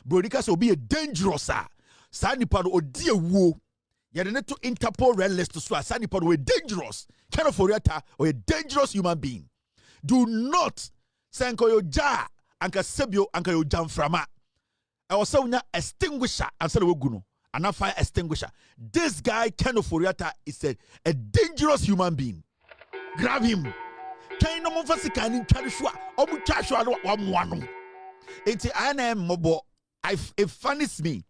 Bronika so be a dangerous sa nipa no odi ewuo ye de to Interpol red list so sa nipa no dangerous kind of ofori-atta or a dangerous human being. Do not senko yo ja anka sebio anka yo jamframa e wo se unya extinguisher ansa na wogu no ana fire extinguisher. This guy kind of ofori-atta is a dangerous human being. Grab him. Can no mo fasika ni tware so a omu twa so no wa moa no. Enti ana mobo it funnies me.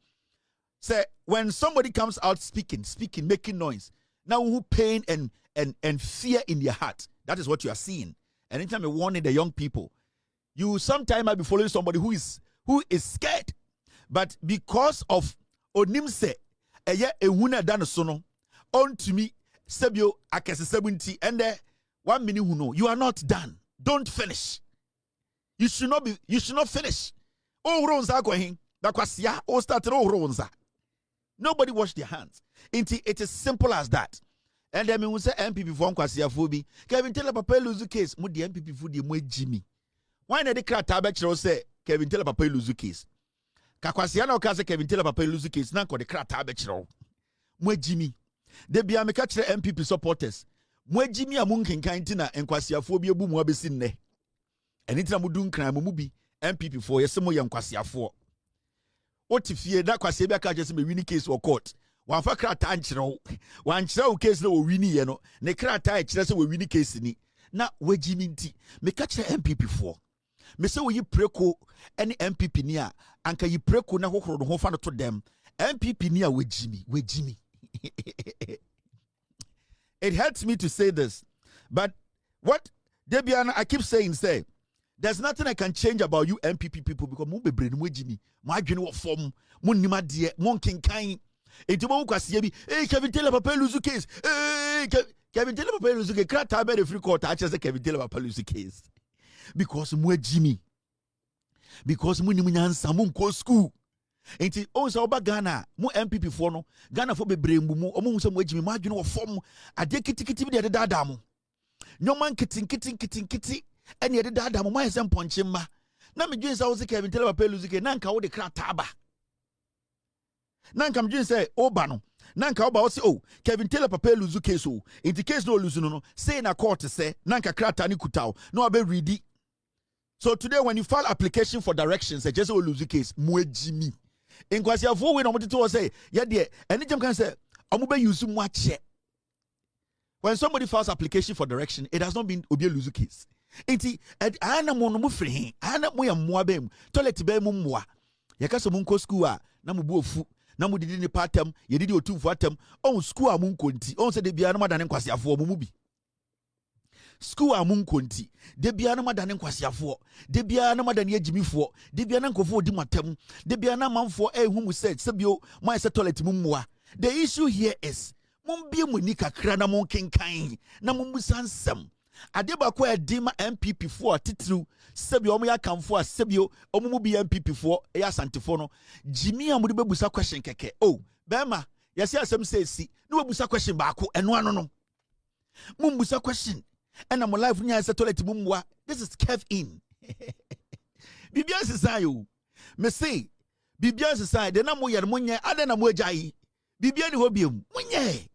Say when somebody comes out speaking, making noise, now who pain and fear in their heart, that is what you are seeing. And anytime you're warning the young people, you sometime might be following somebody who is scared, but because of onimse eye ehuna dan so no on to me sebio akese 70 and 1 minute who know you are not done. Don't finish. You should not finish. Oh ronza going that kwasia oh started oh ronza. Nobody wash their hands. It is simple as that. And then we say MPP for kwasia phobi. Kevin tell papa lose case mo the MPP for the mo Jimmy. Why na the krata be kire say Kevin tell papa lose case. Ka kwasia na o ka say Kevin tell papa lose case na ko the krata be kire mo Jimmy. De bia me ka kire MPP supporters. Mo Jimmy amun kenkan ti na enkwasia phobi ebu mo abesi nne. Enitina mo dun kran mo mu bi MPP for yesemo ye nkwasia for. What if you that kwase bia ka just me winning case or court? Wan fa krata ankyerɛw. Wan kyerɛw case na wo winning ye no. Ne krata e kyerɛ se wo winning case ni. Na wagimi nti me ka kyerɛ MPP for. Me se wo yi preko any MPP ni a anka yi preko na hohoro no ho fa no to dem. MPP ni a wagimi. It hurts me to say this, but what Debiana I keep saying say there's nothing I can change about you MPP people because mo bebre no wagimi. Mo adwene wo fom, mo nima de, mo nkenkan. Enti mo kwase bi, Kevin Taylor papa lose case. Kevin Taylor papa lose case. Krata be the free court I just Kevin Taylor papa lose case. Because mo wagimi. Because mo ni nyansa mo nko school. Enti o so oba Ghana, mo MPP for no, Ghana for bebre mbu mo, omo hu se mo wagimi, mo adwene wo fom. Ade kitikiti bi de dada mo. Nyoman kitin ene de dada mo ma yesem ponche ma. Na me dwen sa wo se Kevin Taylor papa lose case, na nka wo de krata ba. Nanka mjin say oba no nanka oba say oh Kevin Taylor papa lose case oh in the case no lose no say na court say nanka krata ni kutao no abe ready. So today when you file application for directions say just lose case muejimi in kwasia fo we no motito say ye de any jam can say omo be use mu ache. When somebody files application for direction it has not been obi lose case enti ana mo no mo free ana mo ya mo abem toilet be mo moa yakase mo nko school a na mo bu ofu na mo didi ni patam ye didi otumfo atam on school amun konti on se de bia na madane nkwasiafo mo mu bi school amun konti de bia na madane nkwasiafo de bia na madane agimifo de bia na nkofo odi matam de bia na manfo ehu mu se sebio mo ese toilet mu mmoa. The issue here is mum bia mu ni kakra na mon kenkan na mum busansem adeba ko edima MPP for titru sebio omo ya kamfo a sebio omo mu bi MPP for e asantefo no Jimmy amude bebusa question keke oh bema yesi asem say si no bebusa question baako eno ano no mum busa question and am life nya se toilet mumwa. This is kev in bibia sesai o me say bibia sesai de na mo yer mo nya ade na mo agyayi bibia ni hobiem mo nya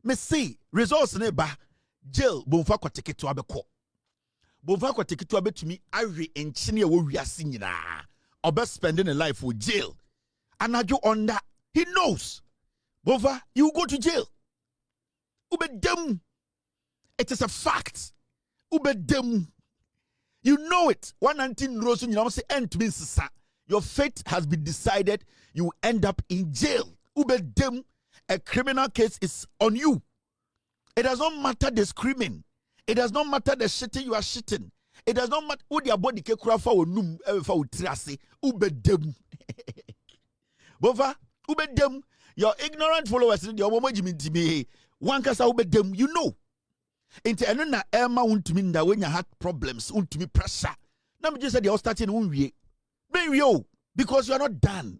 me say results ne ba jail bonfa kwateketo abekọ bonfa kwateketo abetumi awe enchine wo wiase nyina obe spending a life for jail anajo under he knows bonfa you go to jail ubedem. It is a fact ubedem. You know it 119 rows you know say end to be sisa. Your fate has been decided. You end up in jail ubedem. A criminal case is on you. It does not matter the screaming. It does not matter the shitting you are shitting. It does not matter who their body ke kura fa onum fa utrase ubedem. Bova ubedem. Your ignorant followers in the omo jimi one kasa ubedem you know. Inte eno na ema untumi nda when you had problems untumi pressure. Na me just say they starting unwie. Me yo because you are not done.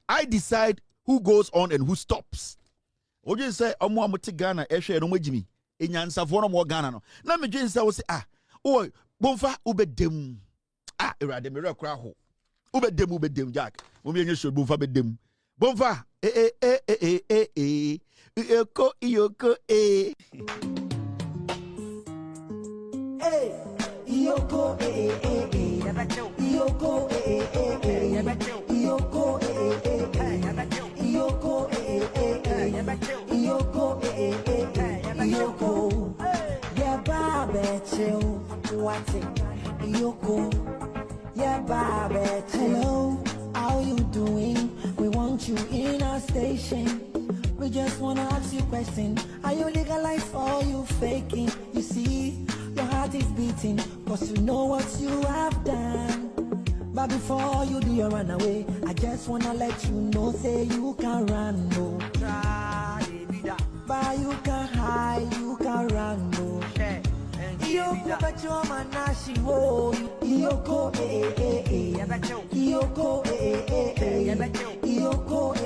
I decide who goes on and who stops. Oje say omo amote Ghana ehwe no magimi enyansafo no mo Ghana no na medwen say wo say ah o bomfa ubedem ah erade me rekora ho Ubedem, Jack. Women should move up with them. Bonfa, Yoko, Hey, Yoko, Yoko, Yoko, yeah, Baba, chill, what's it? Yoko, yeah, Baba, hello, how you doing? We want you in our station. We just wanna ask you a question. Are you legalized or you faking? You see, your heart is beating, cause you know what you have done. But before you do your run away, I just wanna let you know, say you can run, no. But you can hide, you can run, no. Yoko, but you're my nashi, whoa. Yoko, Yoko, Yoko, Yoko, Yoko,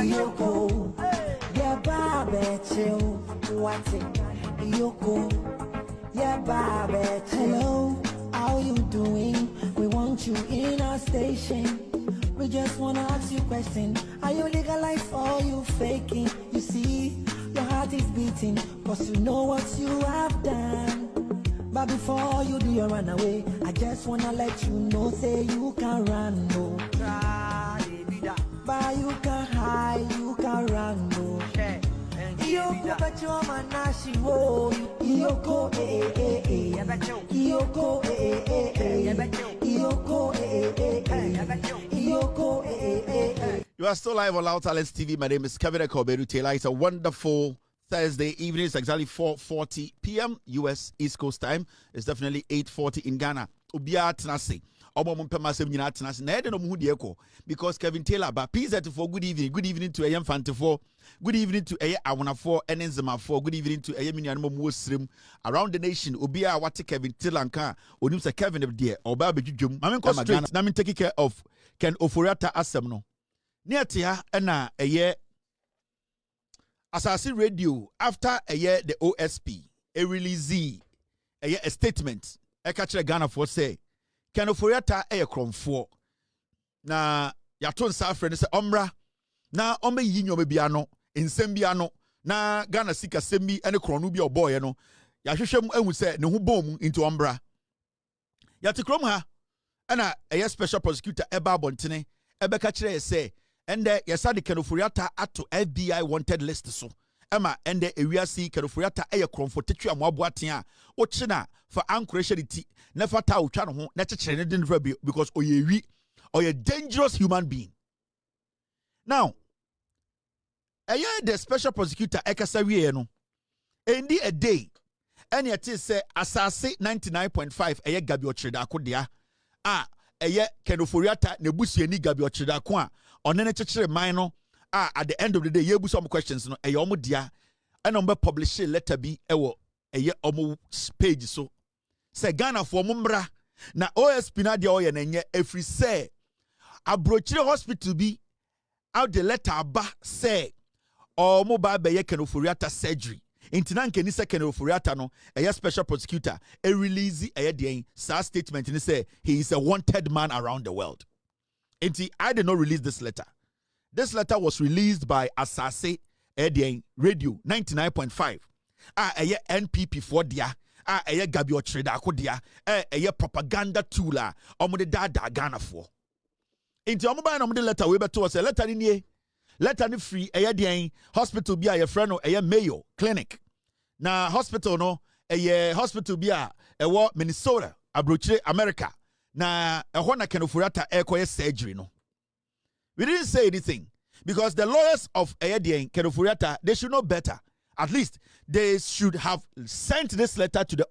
Yoko, yeah, Baba, chill, what's it? Yoko, yeah, Baba, hello, how you doing? We want you in our station. We just wanna ask you a question. Are you legalized or you faking? You see, your heart is beating, cause you know what you have done. But before you do your run away, I just wanna let you know, say you can run, no. But you can hide, you can run, no. Yoko, but you're my nashi, whoa. Yoko, Yoko, Yoko, You are still live on Loud Talents TV. My name is Kevin Ekoberu Taylor. It's a wonderful Thursday evening. It's exactly 4:40 p.m. US East Coast time. It's definitely 8:40 in Ghana. Ubia Tenase. Because Kevin Taylor, but PZ for good evening to AM Fantafo, good evening to A Awana for Enenzema for good evening to AM Muslim around the nation. Ubia what Kevin Taylor or Nimsa Kevin of dear or Baby Jum. I'm straight. I'm taking care of Ken ofori-atta asemno. Near Tia and a year Assassin Radio after a year the OSP a release a statement. I catch a Ghana for say. Ken ofori-atta kromfo na yaton sa friend se omra na ome yinyo me biano ensem biano na Ghana sika sembi ene kronu bi oboye no ya hwehwem ahu se ne ho bom into omra yate krom ha na special prosecutor eba bontene ebe ka kire se ende yesa de Ken ofori-atta ato FBI wanted list so ema ende ewiase Ken ofori-atta kromfo tetwa amoaboaten a wo china for anchority never tell try no na chekere ne den because oye a dangerous human being. Now the special prosecutor ekasawie no endi a day and yet say asase 99.5 gabi ochireda akodia Ken ofori-atta ne busuani gabi ochireda ko a onene chekere man no at the end of the day ye bu some questions no omo dia and on be publish letter bi ewo omo page so say Ghana for mumbra na OSP na dia oye na nye every say abrochire hospital bi out the letter aba say or mobile be Ken ofori-atta surgery intina nkeni se Ken ofori-atta no special prosecutor release den sa statement ni say he is a wanted man around the world. I did not release this letter. This letter was released by Asase Radio 99.5 NPP for dia gabi ochireda akodia propaganda tool omude dada Ghana for inti omuba na omude letter we beto say letter ni free hospital bi a friend no Mayo Clinic na hospital no hospital bi a Minnesota abrochire America na na Ken ofori-atta ekoye surgery no. We didn't say anything because the lawyers of Ken ofori-atta they should know better. At least they should have sent this letter to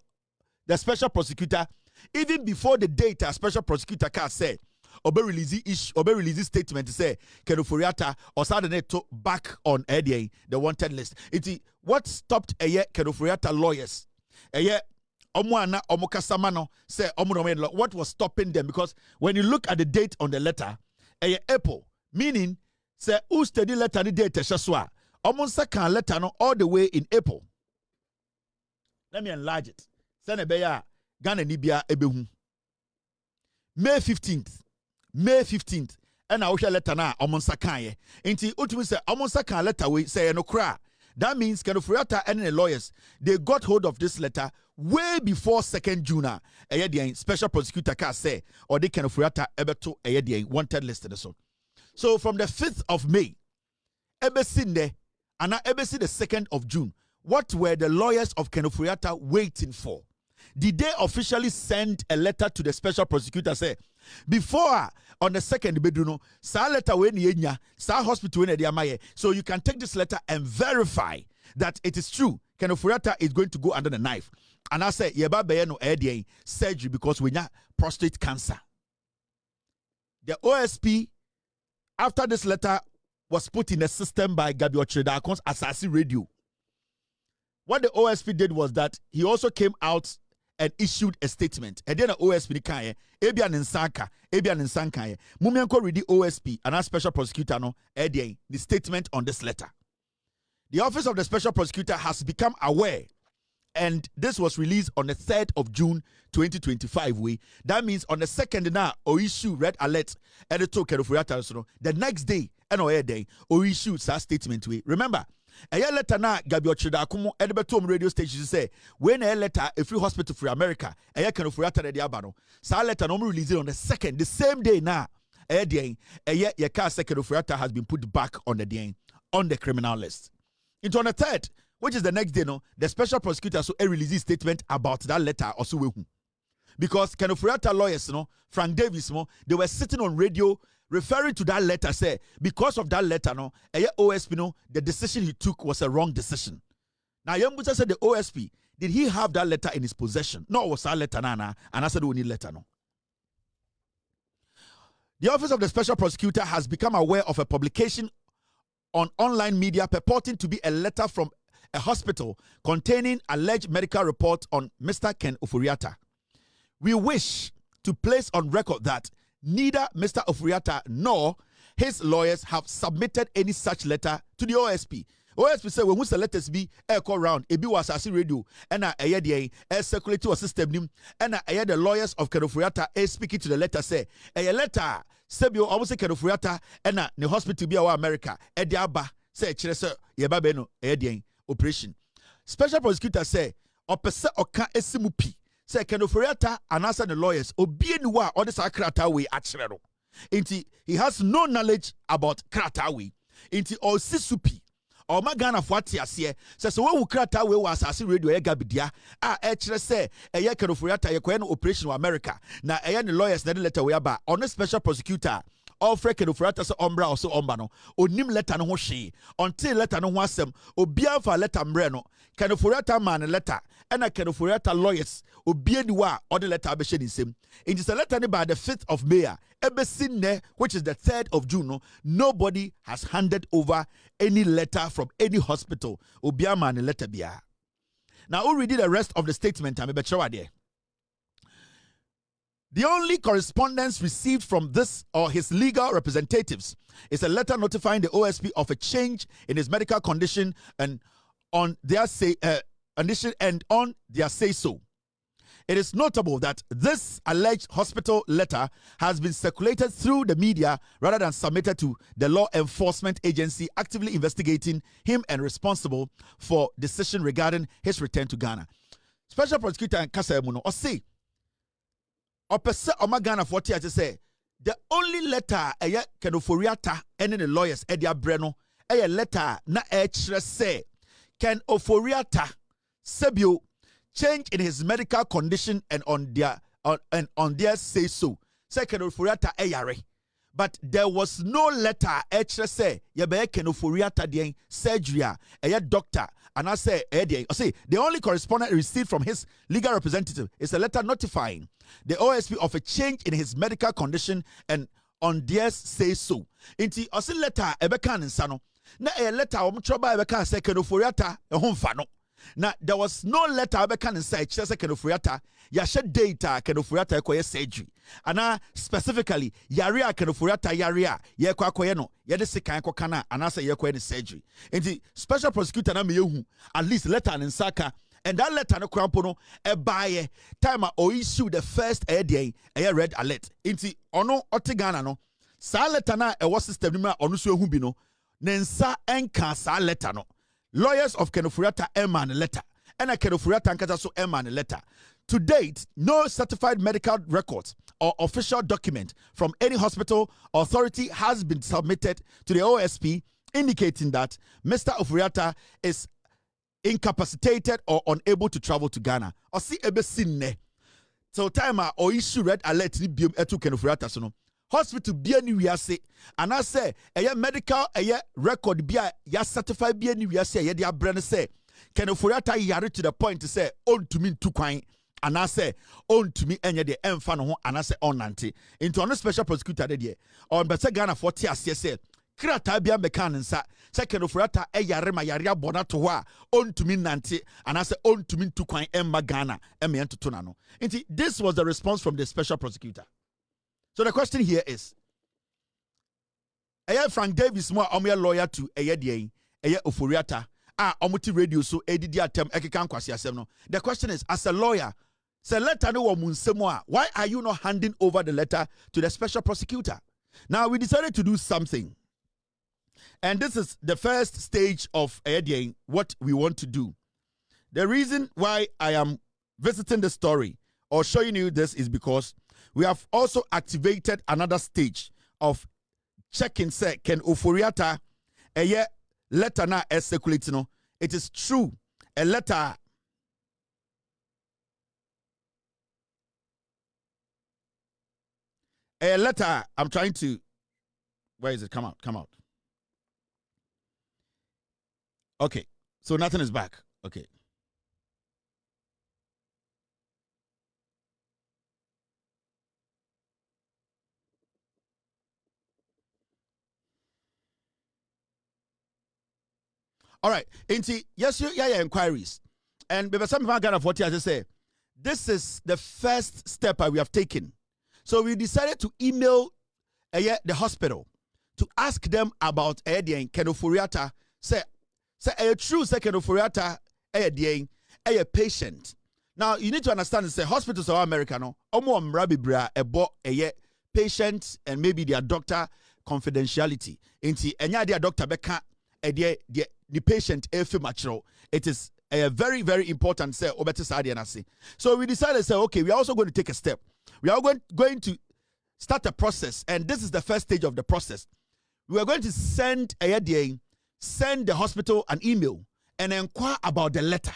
the special prosecutor even before the date a special prosecutor can say obe release statement to say Ken ofori-atta or suddenly to back on the wanted list. What stopped Ken ofori-atta lawyers Omwana omokasamano say what was stopping them? Because when you look at the date on the letter, April, meaning say who study letter the date shaswa. Omonsa can letter no all the way in April. Let me enlarge it. Sene beya Ghana nibia ebehu. May 15th. May 15th. And I wish letter na omonsa kanye. Inti utumi say omonsa kan letter we say no kra. That means ofori-atta and the lawyers, they got hold of this letter way before 2nd June. Special prosecutor can say, or they ofori-atta ebeto wanted listed. So from the 5th of May, ebesinde, and ebesi the 2nd of June, what were the lawyers of ofori-atta waiting for? Did they officially send a letter to the special prosecutor say, before on the 2nd bedroom, sa letter when yenya, sa hospital when they so you can take this letter and verify that it is true. ofori-atta is going to go under the knife. And I say, yeba be no surgery because we have prostate cancer. The OSP, after this letter was put in the system by Gabi Ochredakon's Assassin Radio, what the OSP did was that he also came out and issued a statement. And then the OSP kaye, Ebian and Sanka, Mumianko read the OSP and our special prosecutor no the statement on this letter. The office of the special prosecutor has become aware, and this was released on the 3rd of June 2025. That means on the 2nd now, or issue red alert editor ofori-atta the next day, and day, or issue that statement. Remember, a year later now, Gabi Ochredakom Edbertom radio station say when a letter a free hospital for America, a year ofori-atta the abano. Sa letter no released on the 2nd, the same day now. A year your car second ofori-atta has been put back on the criminal list. Into on the 3rd, which is the next day, the special prosecutor so released a statement about that letter also. Because ofori-atta lawyers, Frank Davis, they were sitting on radio referring to that letter, say, because of that letter, OSP, the decision he took was a wrong decision. Now, Yambuta said the OSP, did he have that letter in his possession? No, it was that letter, Nana, and I said we need letter, no. The office of the special prosecutor has become aware of a publication on online media purporting to be a letter from a hospital containing alleged medical report on Mr. Ken Ofori-Atta. We wish to place on record that neither Mr. Ofori-Atta nor his lawyers have submitted any such letter to the OSP. OSP said when we the letters be call round, it be was as radio, and a circulate to system nim, and the lawyers of Ofori-Atta speaking to the letter say a letter Sebio almost say Ofori-Atta and the hospital be our America, Ediaba say Chiresa Yababeno operation. Special prosecutor say opese oka esimupi. Say Ofori-Atta and answer the lawyers obienwa or the sakrata way achirero. Inti he has no knowledge about krata way. Inti or sisupi or magana fuati asie says so when krata way was as radio gabidia echere say eye Ofori-Atta ye operation in America. Na eye the lawyers na the letter we aba on a special prosecutor all free Ofori-Atta so ombra or so ombano onim letter no ho hwe until letter no ho asem obia fa letter mbre no Ofori-Atta man letter and Ofori-Atta lawyers obianiwa or the letter be in same. It is a letter by the 5th of May ebesine which is the 3rd of June. Nobody has handed over any letter from any hospital obia man letter bia. Now who read the rest of the statement I be there. The only correspondence received from this or his legal representatives is a letter notifying the OSP of a change in his medical condition and on their say so. It is notable that this alleged hospital letter has been circulated through the media rather than submitted to the law enforcement agency actively investigating him and responsible for decision regarding his return to Ghana. Special prosecutor and Kasa Emuno or say opese omagana 40 as say the only letter eye Ofori-Atta and the lawyers edia breno a letter na echere say Ken Ofori-Atta sebio change in his medical condition and on their say so. Second Ofori-Atta yare. But there was no letter echere say yebe Ken Ofori-Atta den surgery a doctor and I say the only correspondence received from his legal representative is a letter notifying the OSP of a change in his medical condition and on their say so. Inti osi letter ebeka nsano na a letter trouble ebeka say Ken Ofori-Atta ehomfa no. Now there was no letter abeka inside just say kenoforiata ya she data kenoforiata ekoye surgery. Ana specifically yare a kenoforiata yare a ye kwa akoye no ye de sekan koka na ana say ye koye surgery. Enti special prosecutor na me yehu at least letter in saka. And that letter no crampo no e buy time o issue the first day a red alert. Inti ono otigana no sa letter na e was system ni ma ono so ehu bi no nensa enka sa letter no. Lawyers of kenoforiata eman letter and a kenoforiata nkata so eman letter. To date, no certified medical records or official document from any hospital or authority has been submitted to the OSP indicating that Mr. Ofori-Atta is incapacitated or unable to travel to Ghana. Or see ebe sinne. So time or issue red alert ni biom etu kenoforiata so no. Hospital bia ni wiase and I say a medical record bia ya certified bia ni wiase ye de abrane say kenoforiata yare to the point to say on to me 2 kwan and I say on to me enye de emfa no ho and I say on nante into on special prosecutor de on better Ghana 40 as say krata bia mekan nsa say kenoforiata yare ma yare abona to ho a on to me nante and I say on to me 2 kwan emma Ghana em ento na no. Into this was the response from the special prosecutor. So the question here is, Frank Davis more lawyer to Ofori-Atta omuti radio so edidi atem ekeka nkwasi asem no. The question is, as a lawyer, say letter no wo munsemo a, why are you not handing over the letter to the special prosecutor? Now we decided to do something. And this is the first stage of what we want to do. The reason why I am visiting the story or showing you this is because we have also activated another stage of checking say can Ofori-Atta letter na circulate no. It is true a letter I'm trying to, where is it? Come out. Okay, so nothing is back. Okay. All right, yes, yeah, inquiries. And because some people got 40, as I say, this is the first step we have taken. So we decided to email the hospital to ask them about Ofori-Atta. Say a true second Ofori-Atta a patient. Now you need to understand say hospitals are American, a patient and maybe their doctor confidentiality. Their doctor beka the patient it is a very, very important say. So we decided say, okay, we are also going to take a step. We are going to start a process, and this is the first stage of the process. We are going to send the hospital an email and inquire about the letter.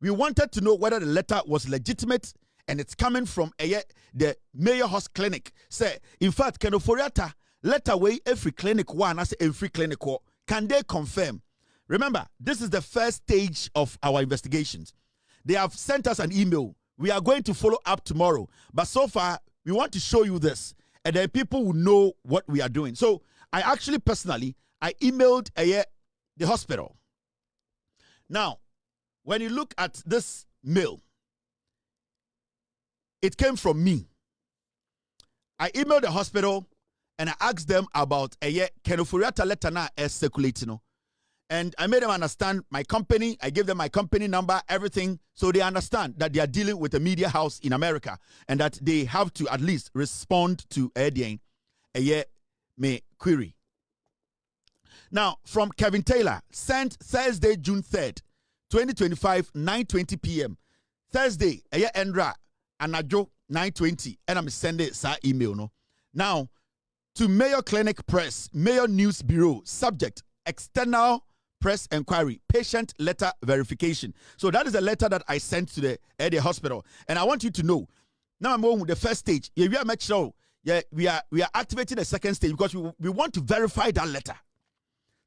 We wanted to know whether the letter was legitimate and it's coming from the Mayor House Clinic. Say, in fact, can Ofori-Atta letter way every clinic one as every clinic can they confirm? Remember, this is the first stage of our investigations. They have sent us an email. We are going to follow up tomorrow. But so far, we want to show you this. And then people will know what we are doing. So I actually personally, I emailed the hospital. Now, when you look at this mail, it came from me. I emailed the hospital and I asked them about can Ofori-Atta letter na circulating. And I made them understand my company. I gave them my company number, everything, so they understand that they are dealing with a media house in America and that they have to at least respond to me query. Now, from Kevin Taylor, sent Thursday, June 3rd, 2025, 9:20 p.m. Thursday, Endra, Anajo, 9:20, and I'm sending sa email. No. Now, to Mayor Clinic Press, Mayor News Bureau, subject, external press inquiry, patient letter verification. So that is a letter that I sent to the hospital. And I want you to know, now I'm on with the first stage. Yeah, we are activating the second stage because we want to verify that letter.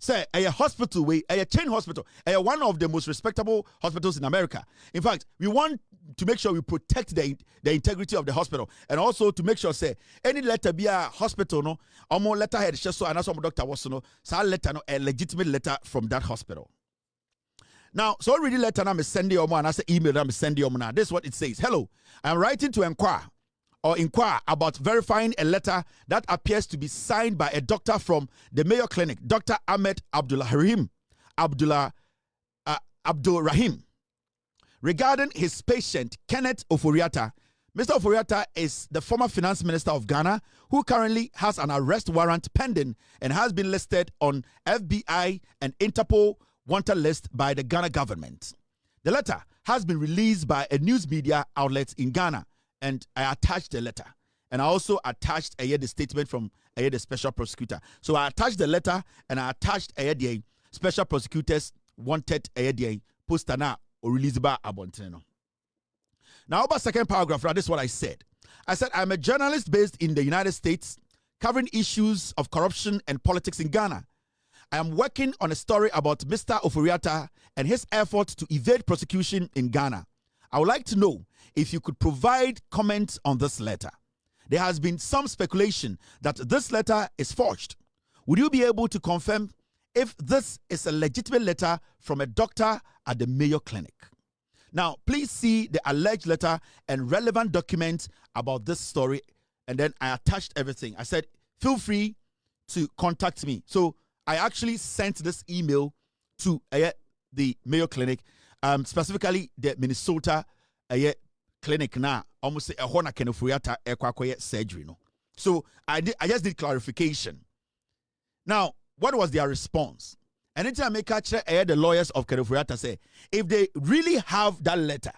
Say a hospital a chain hospital, one of the most respectable hospitals in America. In fact, we want to make sure we protect the integrity of the hospital, and also to make sure say any letter be a hospital no, or more letterhead so and some doctor was no, so letter no a legitimate letter from that hospital. Now, so read the letter I'm sending you and I say email I'm sending you now. This is what it says. Hello, I'm writing to inquire about verifying a letter that appears to be signed by a doctor from the Mayo Clinic, Dr. Ahmed Abdul Rahim, regarding his patient, Kenneth Ofori-Atta. Mr. Ofori-Atta is the former finance minister of Ghana who currently has an arrest warrant pending and has been listed on FBI and Interpol wanted list by the Ghana government. The letter has been released by a news media outlet in Ghana, and I attached the letter. And I also attached the statement from the special prosecutor. So I attached the letter and I attached the special prosecutors wanted poster now or release by Abonteno. Now, about second paragraph, this is what I said. I said, I'm a journalist based in the United States covering issues of corruption and politics in Ghana. I am working on a story about Mr. Ofori-Atta and his efforts to evade prosecution in Ghana. I would like to know if you could provide comments on this letter. There has been some speculation that this letter is forged. Would you be able to confirm if this is a legitimate letter from a doctor at the Mayo Clinic? Now, please see the alleged letter and relevant documents about this story. And then I attached everything. I said, feel free to contact me. So I actually sent this email to the Mayo Clinic, specifically the Minnesota clinic now. Almost say a hona Ofori-Atta surgery. No. So I just did clarification. Now, what was their response? And anytime I catch the lawyers of Ofori-Atta say, if they really have that letter,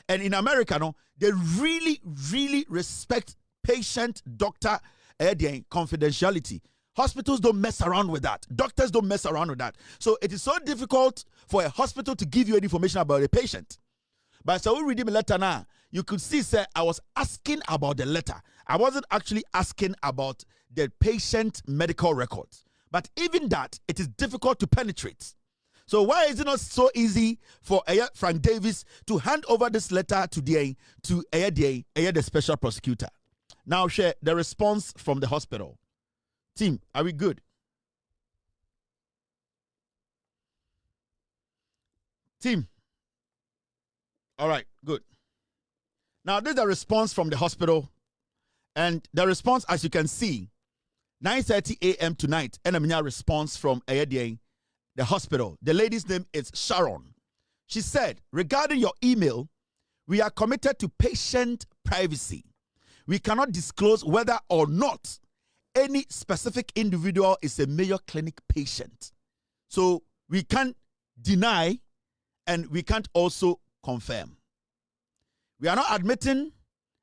and in America, no, they really, really respect patient doctor confidentiality. Hospitals don't mess around with that. Doctors don't mess around with that. So it is so difficult for a hospital to give you any information about a patient. But so we read the letter now, you could see, sir, I was asking about the letter. I wasn't actually asking about the patient medical records. But even that, it is difficult to penetrate. So why is it not so easy for Frank Davis to hand over this letter to the special prosecutor? Now share the response from the hospital. Team, are we good? Team. All right, good. Now this is the response from the hospital. And the response, as you can see, 9:30 a.m. tonight, and a response from the hospital. The lady's name is Sharon. She said, regarding your email, we are committed to patient privacy. We cannot disclose whether or not any specific individual is a Mayo Clinic patient. So we can't deny and we can't also confirm. We are not admitting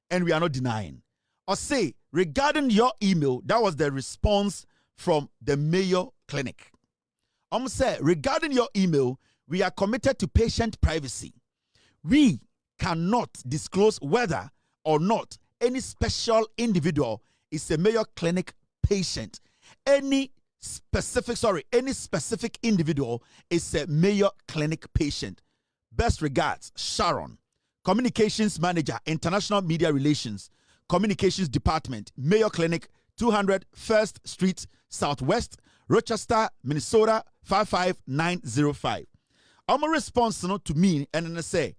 and we are not denying. Or say, regarding your email, that was the response from the Mayo Clinic. Say, regarding your email, we are committed to patient privacy. We cannot disclose whether or not any special individual is a Mayo Clinic patient. Any specific individual is a Mayo Clinic patient. Best regards, Sharon, Communications Manager, International Media Relations, Communications Department, Mayo Clinic, 200 First Street, Southwest, Rochester, Minnesota, 55905. Omo response to me and then say,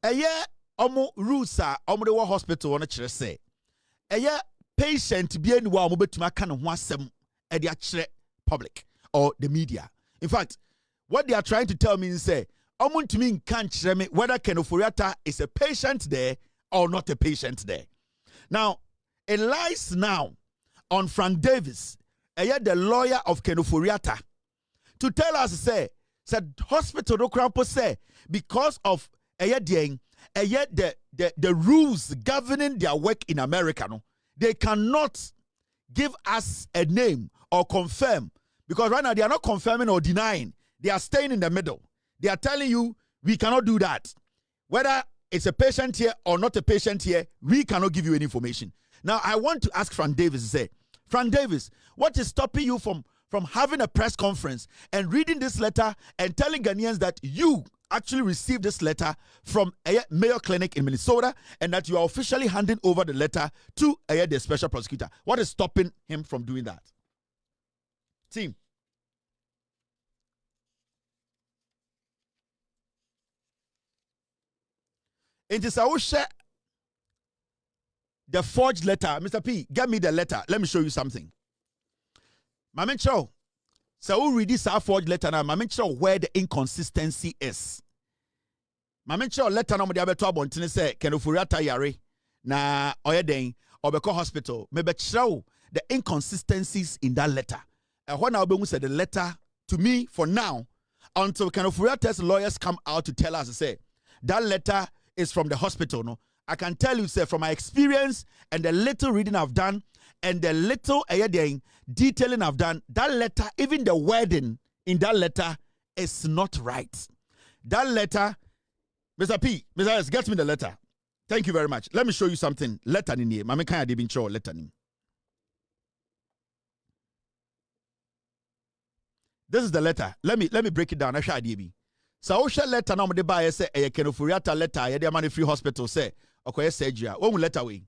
omo rusa omo de hospital on a say, patient be any wa omo betuma kan ho asem e de akire public or the media. In fact, what they are trying to tell me is say, omo ntumi nkan kire me whether Ken Ofori-Atta is a patient there or not a patient there. Now, it lies now on Frank Davis, the lawyer of Ken Ofori-Atta, to tell us, said hospital no crampo say because of the rules governing their work in America, no, they cannot give us a name or confirm, because right now they are not confirming or denying. They are staying in the middle. They are telling you we cannot do that. Whether it's a patient here or not a patient here, we cannot give you any information. Now, I want to ask Frank Davis, say, Frank Davis, what is stopping you from having a press conference and reading this letter and telling Ghanaians that you actually received this letter from a Mayo Clinic in Minnesota and that you are officially handing over the letter to the special prosecutor? What is stopping him from doing that? Team. It is our share. The forged letter, Mr. P, get me the letter. Let me show you something. Mama Chow, so we read this forged letter now. Mama Chow, where the inconsistency is. Mama Chow, letter now, Modiabe to Abontine say, can ofori-atta yare na oyeden obeko hospital. Maybe Chow, the inconsistencies in that letter. And when I said the letter to me for now, until can ofori-atta's lawyers come out to tell us, say, that letter is from the hospital, no? I can tell you, sir, from my experience and the little reading I've done and the little detailing I've done, that letter, even the wording in that letter is not right. That letter, Mr. P, Mr. S, get me the letter. Thank you very much. Let me show you something. Letter in here. Mama can't even show letter in. This is the letter. Let me break it down. I shall DB. So I letter now the buyer say a can ofori-atta letter. Yeah, the money free hospital say. Okay, surgery. One letter away.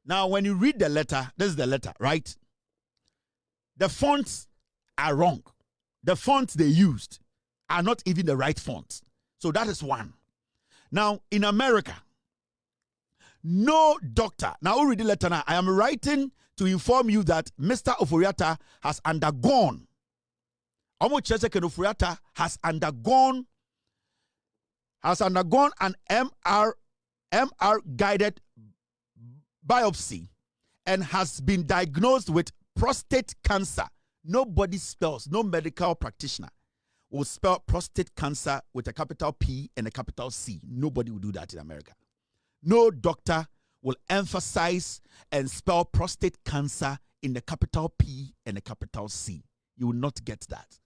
Now, when you read the letter, this is the letter, right? The fonts are wrong. The fonts they used are not even the right fonts. So that is one. Now, in America, no doctor. Now, who read the letter now? I am writing to inform you that Mr. Ofori-atta has undergone. Ofori-atta has undergone an MR guided biopsy and has been diagnosed with prostate cancer. Nobody spells, no medical practitioner will spell prostate cancer with a capital P and a capital C. Nobody will do that in America. No doctor will emphasize and spell prostate cancer in the capital P and a capital C. You will not get that.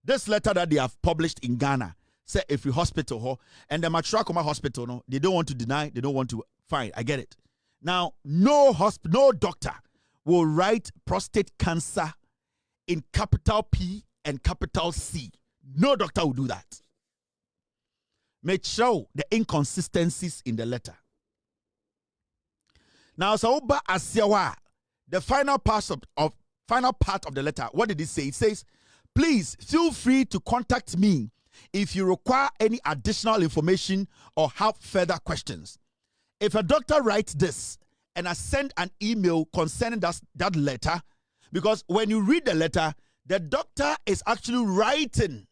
This letter that they have published in Ghana, say if you hospital and the Matrakoma hospital, no, they don't want to deny, they don't want to fine. I get it. Now, no doctor will write prostate cancer in capital P and capital C. No doctor will do that. Make sure the inconsistencies in the letter. Now, Saoba Asiawa, the final part of the letter, what did it say? It says, please feel free to contact me if you require any additional information or have further questions. If a doctor writes this and I send an email concerning that letter, because when you read the letter, the doctor is actually writing,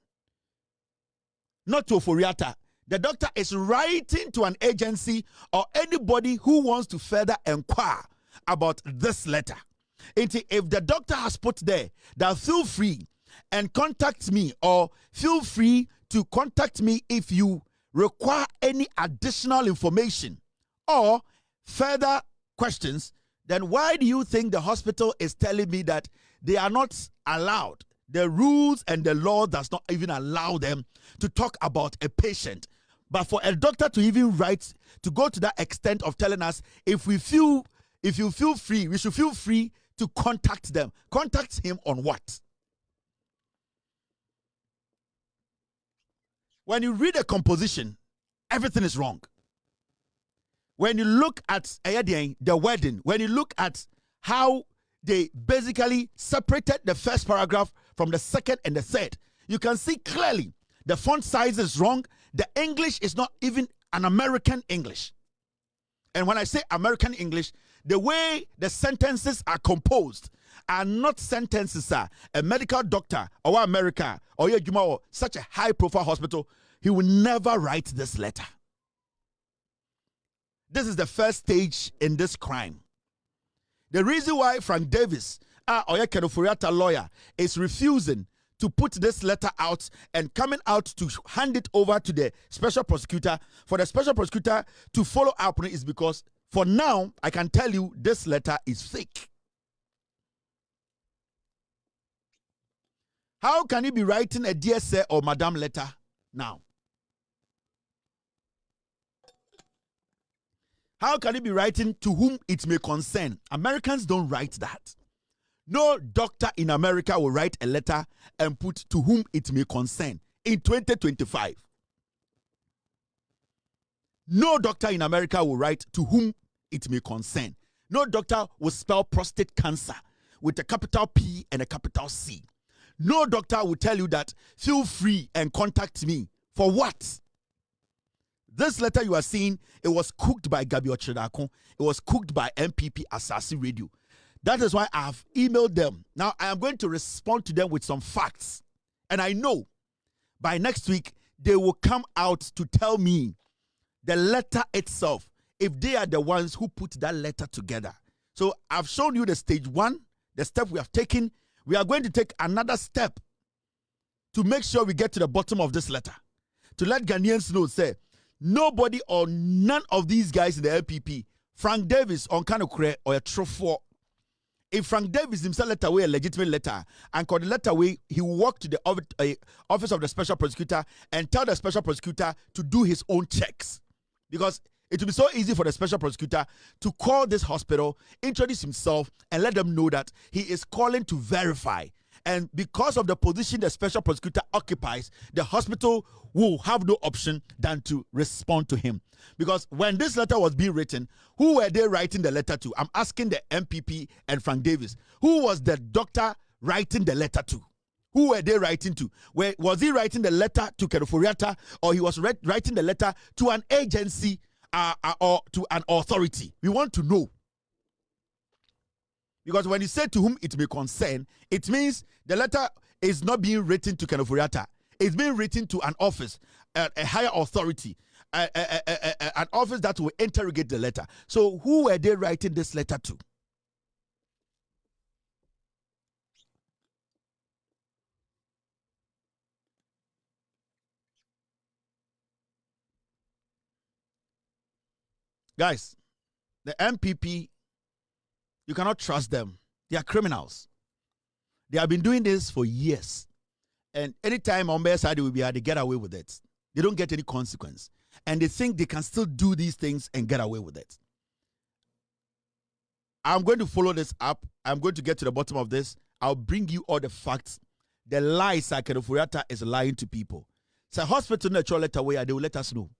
not to ofori-atta. The doctor is writing to an agency or anybody who wants to further inquire about this letter. If the doctor has put there that feel free and contact me, or feel free to contact me if you require any additional information or further questions, then why do you think the hospital is telling me that they are not allowed? The rules and the law does not even allow them to talk about a patient. But for a doctor to even write, to go to that extent of telling us, if you feel free, we should feel free to contact them. Contact him on what? When you read a composition, everything is wrong. When you look at the wording, when you look at how they basically separated the first paragraph from the second and the third, you can see clearly the font size is wrong. The English is not even an American English. And when I say American English, the way the sentences are composed are not sentences. A medical doctor or America or such a high-profile hospital, he will never write this letter. This is the first stage in this crime. The reason why Frank Davis, ofori-atta lawyer, is refusing to put this letter out and coming out to hand it over to the special prosecutor, for the special prosecutor to follow up on it, is because for now, I can tell you this letter is fake. How can you be writing a dear sir or madam letter now? How can you be writing to whom it may concern? Americans don't write that. No doctor in America will write a letter and put to whom it may concern in 2025. No doctor in America will write to whom it may concern. No doctor will spell prostate cancer with a capital P and a capital C. No doctor will tell you that feel free and contact me For what? This letter you are seeing, it was cooked by Gabi Ochedakon. It was cooked by MPP Asasi Radio. That is why I have emailed them. Now, I am going to respond to them with some facts. And I know by next week, they will come out to tell me the letter itself, if they are the ones who put that letter together. So I've shown you the stage one, the step we have taken. We are going to take another step to make sure we get to the bottom of this letter. To let Ghanaians know, say, nobody or none of these guys in the LPP, Frank Davis on Kanokure or a true. If Frank Davis himself let away a legitimate letter and called the letter away, he will walk to the office of the special prosecutor and tell the special prosecutor to do his own checks. Because it will be so easy for the special prosecutor to call this hospital, introduce himself, and let them know that he is calling to verify. And because of the position the special prosecutor occupies, the hospital will have no option than to respond to him. Because when this letter was being written, who were they writing the letter to? I'm asking the MPP and Frank Davis. Who was the doctor writing the letter to? Who were they writing to? Was he writing the letter to ofori-atta, or he was writing the letter to an agency or to an authority? We want to know. Because when you say to whom it may concern, it means the letter is not being written to ofori-atta. It's being written to an office, a higher authority, an office that will interrogate the letter. So who were they writing this letter to? Guys, the MPP, you cannot trust them. They are criminals. They have been doing this for years. And anytime on their side they will be able to get away with it. They don't get any consequence. And they think they can still do these things and get away with it. I'm going to follow this up. I'm going to get to the bottom of this. I'll bring you all the facts. The lies that ofori-atta is lying to people. So hospital natural letter where they will let us know.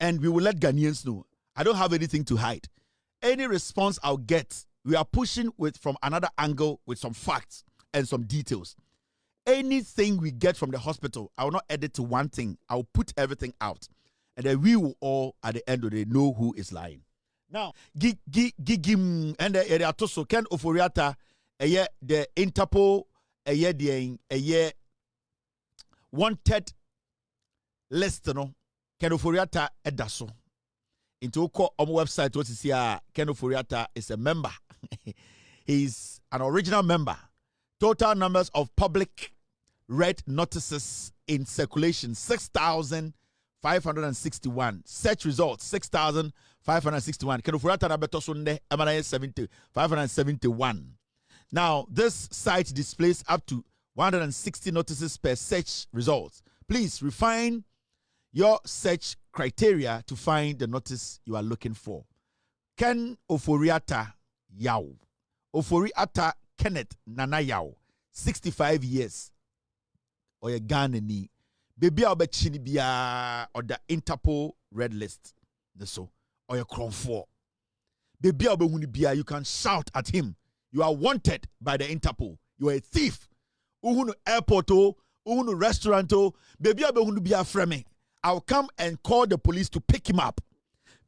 And we will let Ghanaians know. I don't have anything to hide. Any response I'll get, we are pushing from another angle with some facts and some details. Anything we get from the hospital, I will not edit to one thing. I will put everything out. And then we will all, at the end of the day, know who is lying. Now, Gigim and the area to Ken ofori-atta, the Interpol, the wanted list, no, Ken ofori-atta edaso. Into our website, what is here, Ken ofori-atta is a member. He's an original member. Total numbers of public red notices in circulation, 6,561. Search results, 6,561. Ken ofori-atta nabeto sunde, 571. Now, this site displays up to 160 notices per search results. Please refine your search criteria to find the notice you are looking for. Ken ofori-atta Yao. Ofori-atta Kenneth Nana Yao. 65 years. Or a Ghanaian. Baby Albechini Bia or the Interpol red list. So. Or a Crown 4. Baby Albechini Bia, you can shout at him. You are wanted by the Interpol. You are a thief. Uhunu airport, uhunu restaurant, baby Albechini Bia frame. I'll come and call the police to pick him up.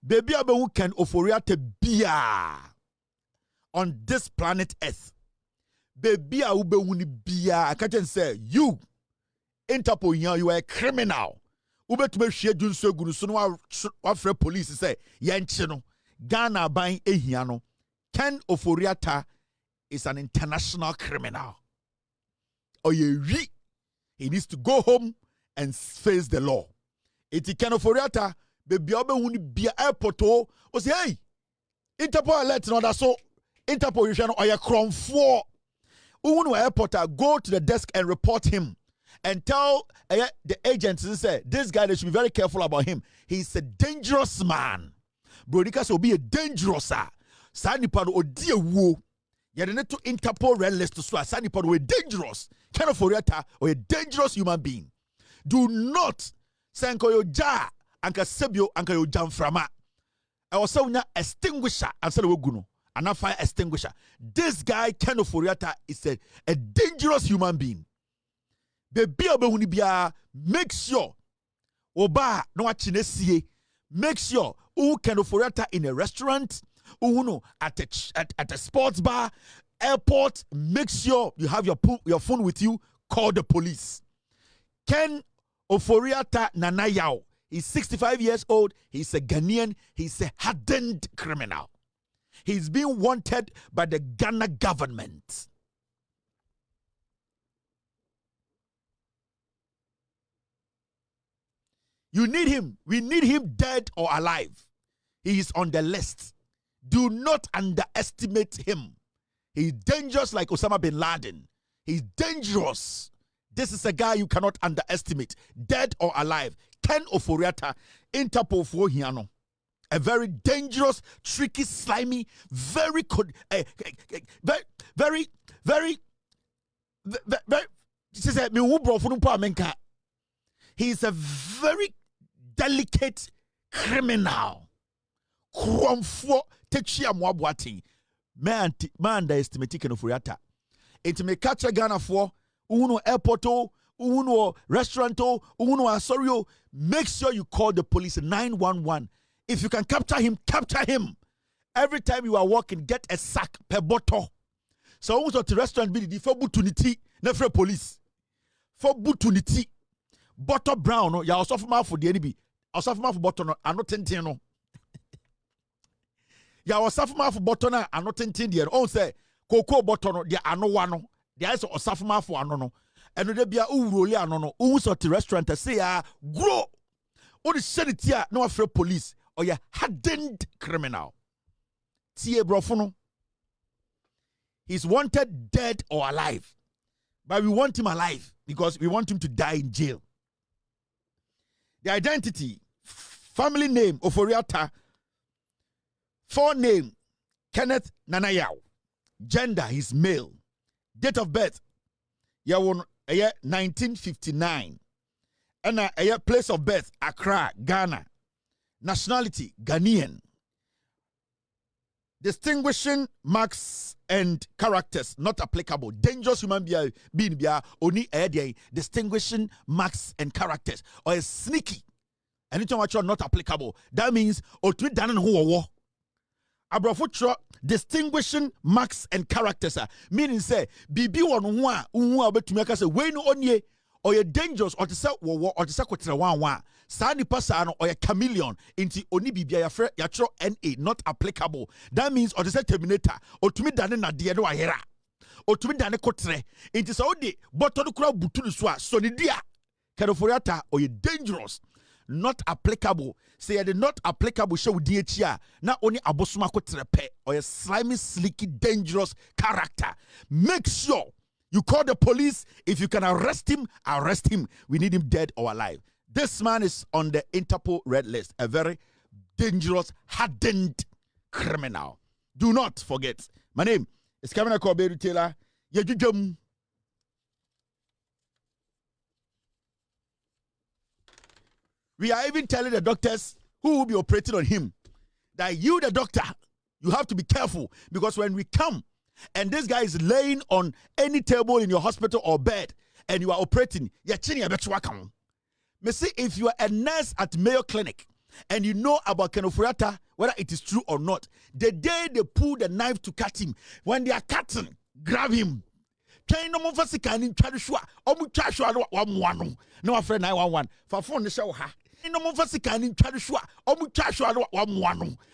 Baby Abehu can ofori-atta bia on this planet Earth. Baby Abehu ni bia. I can't say you Interpol you are a criminal. Ube to be share junso guru so no wa police say yenche no Ghana ban ehia no. Ken ofori-atta is an international criminal. He needs to go home and face the law. Iti Ken ofori-atta baby Abehu ni bia airport o say hey Interpol alert no that so Interpol you shall oya Crown 4 Uhunu airport go to the desk and report him and tell the agents and say this guy, they should be very careful about him. He's a dangerous man. Brodika will be a dangerous Sanipa odi ewu. Yet to Interpol red list to swear Sanipa we dangerous. Ken ofori-atta or a dangerous human being. Do not Sanko yo ja anka sebio anka yo jamframa. I was saying extinguisher and said we guno and not fire extinguisher. This guy Ken ofori-atta is a dangerous human being. Baby Abehuni bia make sure Oba no achinesie. Make sure who can ofori-atta in a restaurant, who no at a sports bar, airport. Make sure you have your phone with you. Call the police. Ken Ofori-Atta Nanayao. He's 65 years old. He's a Ghanaian. He's a hardened criminal. He's being wanted by the Ghana government. You need him. We need him dead or alive. He is on the list. Do not underestimate him. He's dangerous like Osama bin Laden. He's dangerous. This is a guy you cannot underestimate. Dead or alive. Ken Ofori-Atta, Interpol for Hiano. A very dangerous, tricky, slimy, very, he's a very delicate criminal. Man underestimate Ken Ofori-Atta. It may catch a Ghana for uno airport, uno restaurant, uno asorio. Make sure you call the police 911. If you can capture him, capture him. Every time you are walking, get a sack per bottle. So almost at the restaurant be the for butuniti, never police. For butuniti. Bottle brown, ya also for the enemy. Also for bottle, and not tentino. Ya also for bottle, and not tentin. Oh, say, cocoa bottle, there are no one. There is a safma for anono. And there be a role anono. Who's at the restaurant say, grow. What is said it here? No afraid police. Or you hardened criminal. Tie brofono. He's wanted dead or alive. But we want him alive because we want him to die in jail. The identity, family name, Ofori-Atta. Forename, Kenneth Nanayao. Gender, he's male. Date of birth, 1959. And place of birth, Accra, Ghana. Nationality, Ghanaian. Distinguishing marks and characters not applicable. Dangerous human being only distinguishing marks and characters. Or a sneaky. Anything which are not applicable. That means otwi danen ho wo. Abrafutro distinguishing marks and characters. Meaning say bibi won ho a obetumi aka say we no onye or you dangerous or to say wo or to say kotre wan. Sa nipa sa no or a chameleon into oni bibia ya tro NA not applicable. That means or to say terminator or to me dane na de no ahera. Or to me dane kotre into so de botto no kura butu no so a so ni dia. Ken Ofori-Atta or you dangerous. Not applicable. Say the not applicable show DHia. Not only abosuma kotrepe or a slimy, slicky, dangerous character. Make sure you call the police. If you can arrest him, arrest him. We need him dead or alive. This man is on the Interpol red list. A very dangerous, hardened criminal. Do not forget. My name is Kevin Akoberu Taylor. Yejujum. We are even telling the doctors who will be operating on him that you, the doctor, you have to be careful because when we come and this guy is laying on any table in your hospital or bed and you are operating, if you are a nurse at Mayo Clinic and you know about Ken Ofori-Atta, whether it is true or not, the day they pull the knife to cut him, when they are cutting, grab him. No more for can try to show. No afraid 911. For phone the show ha. No more for can try to show.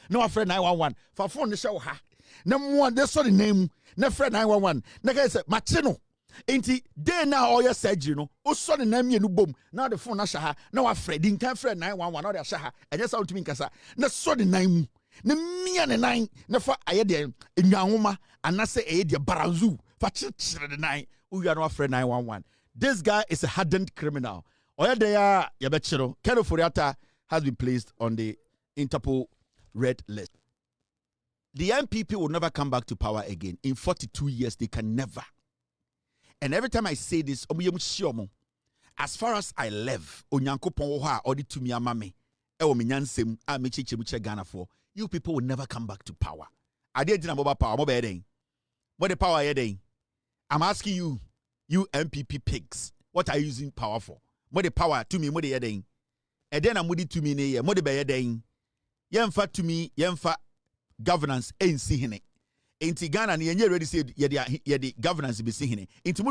No afraid 911. For phone the show ha. No more they saw the name. No afraid 911. The guy said Machino. Ain't day now all your surgery no. O saw the name you no boom. Now the phone na no afraid. Didn't can afraid 911 or the shaha. I just out to me kasa. No saw the name. Na me and 9 na for ayede enwanwoma anase eyede baranzu. The 9, we are not afraid 911. This guy is a hardened criminal. Ken Ofori-Atta has been placed on the Interpol red list. The MPP will never come back to power again. In 42 years, they can never. And every time I say this, as far as I live, you people will never come back to power. I didn't know about power. What the power are you? I'm asking you, you MPP pigs, what are you using power for? What the power to me, what are you doing? And then I'm with to me ne mo de be yeden. Yemfa to me, yemfa governance ain't see hene. Inti Ghana ni yenye ready say ye governance be see hene. Inti mo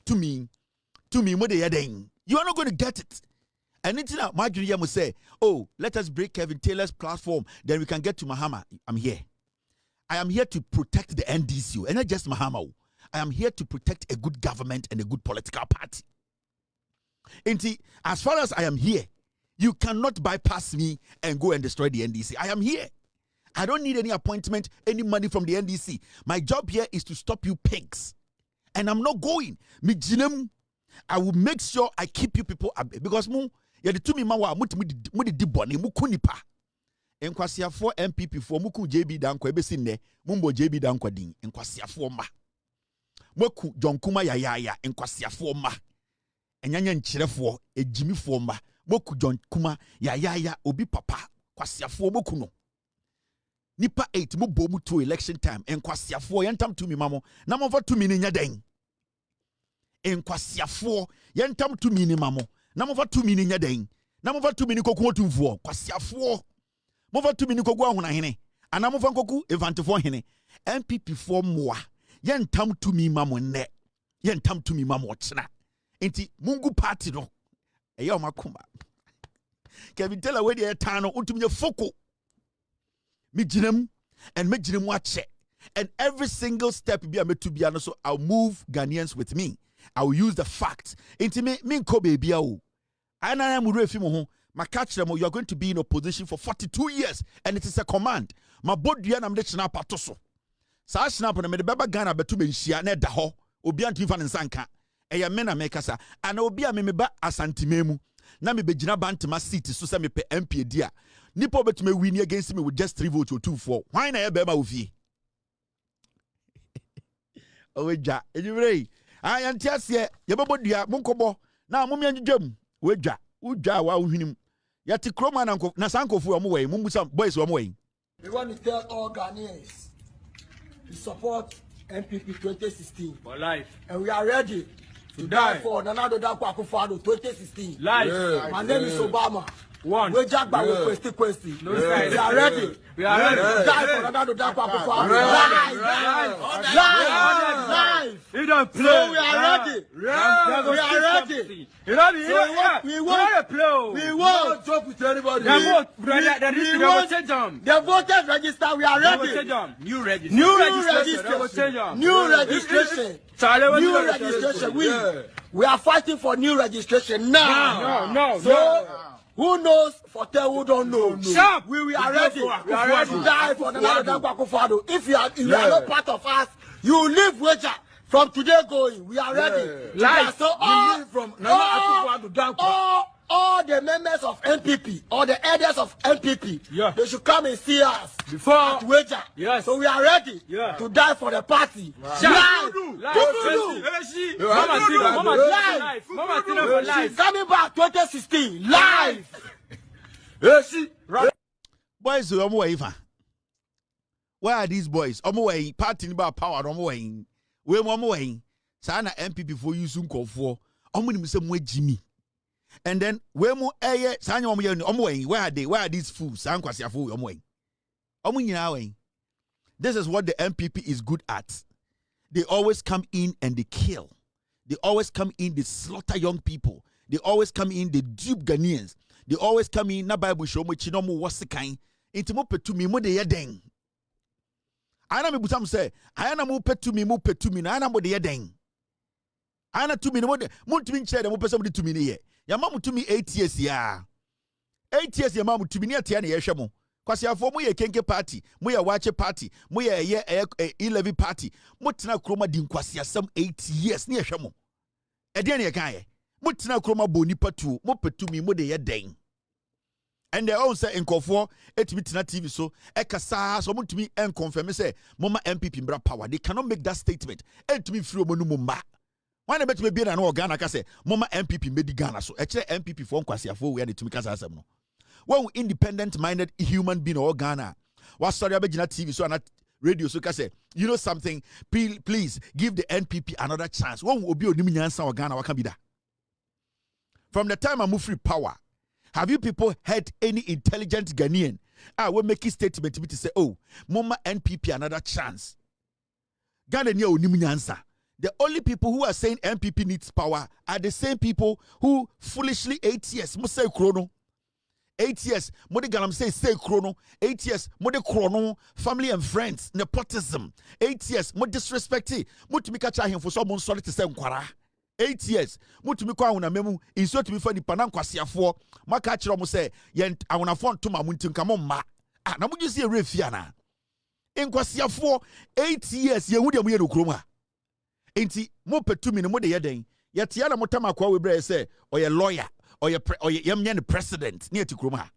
to me mo de yeden. You are not going to get it. And it's now my dream will say, oh, let us break Kevin Taylor's platform, then we can get to Mahama. I'm here. I am here to protect the NDC, and not just Mahama. I am here to protect a good government and a good political party. And as far as I am here, you cannot bypass me and go and destroy the NDC. I am here. I don't need any appointment, any money from the NDC. My job here is to stop you pigs. And I'm not going. I will make sure I keep you people up. Because ya de tumi ma wa mudi di bone muku nipa enkwasiafo MPP fo muku JB Danko ebesi nne mumbo JB Danko din enkwasiafo ma moku jonkuma ya enkwasiafo ma enyanya nchirefo ejimifo ma moku jonkuma ya obi papa kwasiafo moku no nipa 8 mubo mu to election time enkwasiafo yentam tumi mamo na mofa tumi ni nya den enkwasiafo yentam tumi ni mamo na mofa 2 mini nya den na mofa 2 mini koku otumfuo kwasiafo mofa 2 mini kogu ahuna hene ana mofa koku evantefo hene MPP fo moa yentam 2 mi mamo ne yentam 2 mi mamo chena enti mungu party no eye o makoma Kevin Taylor we dey tan no untumye foko mi ginam and me ginam ache and every single step be ametu bia no so I'll move Ghanaians with me. I will use the facts. Inti me ko baby o. And I am refi mo ho. Ma catch them, you are going to be in opposition for 42 years and it is a command. Ma bodua na mde china patoso. Sa snap na me de baba Ghana betu be nhia na da ho. Obi antu fa nsanka. Eya me na me kasa. Ana obi a me ba asantememu. Na me begina bantama seat so se me pe MP dia. Nipo betu me win against me with just 3 votes or 2-4. Why na e be ma ofie? Oweja, ejumrei. Ayantiasie yebobodua munkobo na mumyanjwam wedwa udwa wa uhwinim yati kroma na sankofu omo wey mumbusa boys omo wey. We want to tell all Ghanaians to support MPP 2016 for life, and we are ready to die for Nana Akufo-Addo 2016 life. Yeah. My name is Obama. One. We jack by question. No, we are ready. We are ready to die for Nana Akufo-Addo. Live. You don't play. So we are ready. We are ready. You know, we won't talk with anybody. The voters register. We are ready. New registration. New registration. We are fighting for new registration now. No. Who knows for tell who don't know? Sharp. We are ready. We are ready to die for Nana Akufo-Addo. If you are not part of us, you leave Weja. From today going, we are ready. Life. So all the members of MPP, all the elders of MPP, they should come and see us before at Weja. Yes. So we are ready to die for the party. Life. Coming back 2016, live. Boys, where are these boys? Omway, party about power, omway. We omway. Sana MPP for you soon call for. Omway some way Jimmy. And then we mo Sanya omway. Where are they? Where are these fools? Sankwasi fool omway. Omway. This is what the MPP is good at. They always come in and they kill. They always come in, they slaughter young people. They always come in, they dupe Ghanaians. They always come in, na Bible show mo chinomo wasikain. Intimo petumi mo de yeden. Ana me butam say, ayana mo petumi na ana mo de yeden. Ana tumi no mo ntumi nche de mo pese mo de tumi ne ye. Ya ma mo tumi 8 years ya. 8 years ya ma mo tumi ne atia na ye hwe mo. Kwasi afo mo ye kenke party, mo ye wache party, mo ye 11 party. Mo tena kroma di nkwasi asem 8 years ne ye hwe mo. E de na ye kan ye. Mo tena kroma boni patu, mo petumi mo de yeden. And they all say in Kofo, etimi TV so ekasa so mutumi en confirm say mama MPP mbra power. They cannot make that statement. Etimi free omonu mumba. Why na bet me be na no Ghana ka say mama MPP medi Ghana so. Ekire MPP for nkwasiafo we na tumi kasa asem no. When independent minded human being or Ghana. What story abegina TV so na radio so ka say, you know something, please give the NPP another chance. When obi onim nyansa o Ghana waka bi da. From the time I move free power, Have you people heard any intelligent Ghanaian will make a statement to say, oh, Mama NPP another chance? Ghana niya onim nyansa. The only people who are saying NPP needs power are the same people who foolishly 8 years must say chrono. 8 years, Modi Galam say chrono. 8 years, Modi chrono, family and friends, nepotism. 8 years, Modi disrespecty. Mutumika him for someone sorry to say nkwara. 8 years, Mutumika una memu, insert to me for the panan kwasiafo. Makachiro mo say, yen I wanna phone to my muntin kamoma. Ah, na muju see a refiana. In kwasiafo 8 years, ye wudi amuye no kroma. Enti mo petumi ne mo de yeden. Yete ya na motama kwa we bre say oye lawyer. Or the president near to Kroma.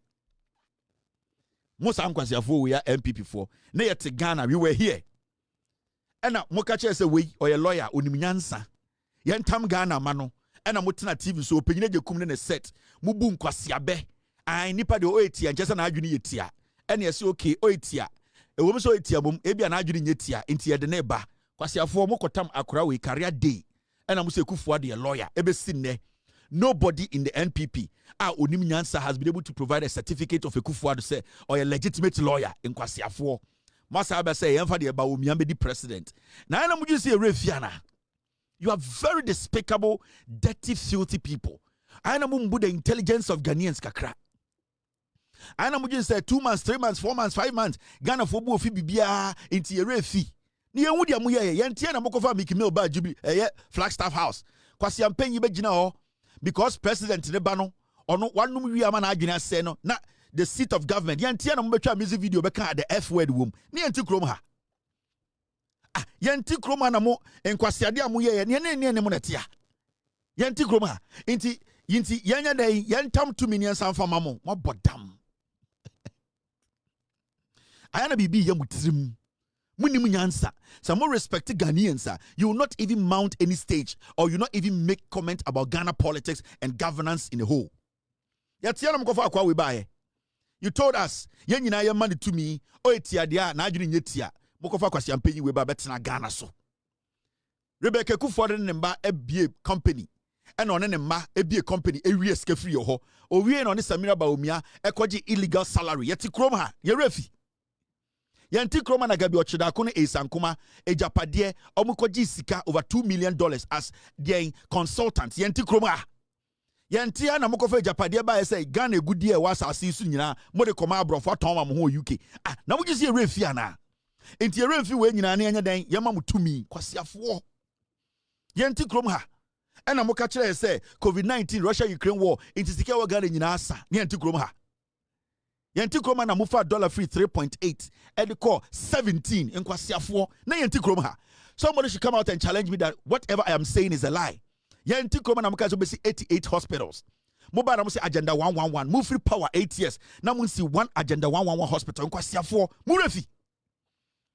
Most unquasiafo we are MPP for. Near to Ghana, we were here. And now Mokacha say we or a lawyer unimyansa. Yantam Ghana mano. And I'm watching TV so opinion you come in a set. Mubum kwasiabe. I nipa de oetia and just an agony etia. And yes, okay, oetia. A woman so etia bum, ebi an agony etia, into the neighbor. Kwasiafo mokotam akura we career day. And I'm say kufuadi a lawyer. Ebe sinne. Nobody in the NPP, Onim Nyansa, has been able to provide a certificate of a Kufuor say or a legitimate lawyer in Kwasiafo. Masaba say, "Emfadi about Umiamedi president." Now, I'm just say, Refiana, you are very despicable, dirty, filthy people. I am the intelligence of Ghanaians kakra. I am just say 2 months, 3 months, 4 months, 5 months. Ghana for bo fi bibia into a refi. Ni enwudi amuye yentia na mokofa mikimel ba jubi Flagstaff House. Kwasi ampenyi begina ho. Because President Nebano or no one we are managing say no na the seat of government. Yantia na mbecha music video beka the F word womb. Ni anti kroma. Ah, yanti kroma na mo enkwasiade amuye ne mo netia. Yanti kroma. Inti yanya dai yantam 2 million sanfa mamo. Mo bodam. Ayana bibi yamutrim. Munim nyansa. Some more respected Ghanaians, you will not even mount any stage or you not even make comment about Ghana politics and governance in a whole. You told us, yen yina money to me, o etia dia na adwene nyetia. Mokofa kwasi ampenyi we ba betina Ghana so. Rebecca Kufuor ne mba ebie company. And on ma ebie company ewie sika free ho. O wie no ne Samira Baomia ekoji illegal salary. Yeti krom ha, ye refi. Yanti kroma na gabi ochidako ne esankuma ejapade omukoji sika over $2 million as their consultant. Yanti kroma. Yanti na mokofa ejapade ba say Ghana egudie was asisu nyina mo de koma abrofo ton ma mo ho UK. Ah na mo gisi refi ana. Enti refi we nyina na enya den yema mo tumi kwasiafo. Yanti kroma. Ena mo ka kire say COVID-19 Russia Ukraine war enti sika wa Ghana nyina asa. Yanti kroma. Yanti kroma na mufa dollar free 3.8 and the call 17 in kwasiafo na yanti kroma ha. Somebody should come out and challenge me that whatever I am saying is a lie. Yanti kroma na muka so be 88 hospitals. Moba na mo say agenda 111 move free power 8 years. Na mo see one agenda 111 hospital in kwasiafo mu refi.